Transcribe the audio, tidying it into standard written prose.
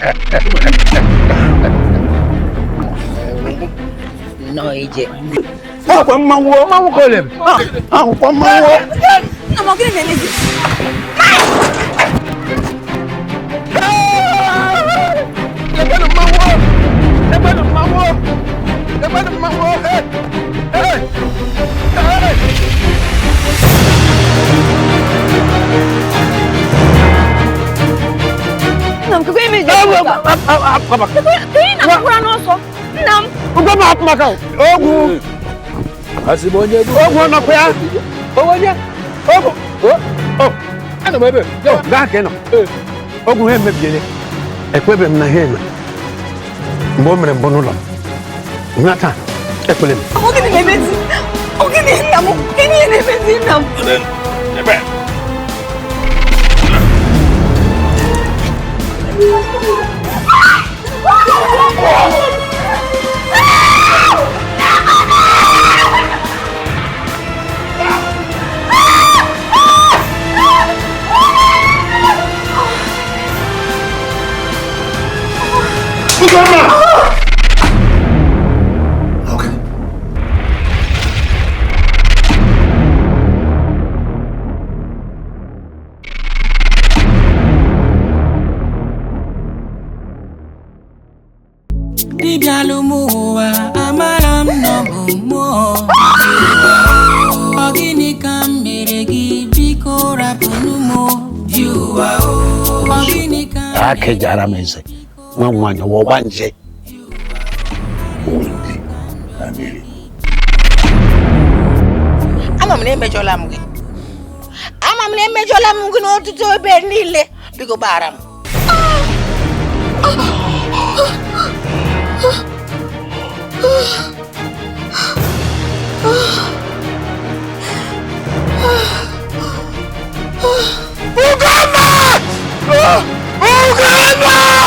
No, AJ. Kwa mmangu kole. Kwa mmangu. Na mwingine ni nini? Lebana mmangu. Hey. Nam kwa mimi je. Tena kuna noso. Nam. Ugoma hapo makao. Ogu. Asibonye du. Ogu na kwa. Owonya. Ogu. Oh. Ana bebe. Yo, ngake no. Ogu hemme biele. Ekwebe mna hema. Mbomre mbonulo. Ngata. Ekwele. Ogini nemezi. Ogini namu. Kini nemezi nam. Ebe. Dibialumuwa amaram nobumo Ogini kamere gibiko rapunumo Yuwa Ogini kamere Ake jara meze. Mwanya wobanje. Undi. Amiri. Ama mne mejola mungi. Ama mne mejola mungi no tuto ebe nile. Biko baram. Uganda!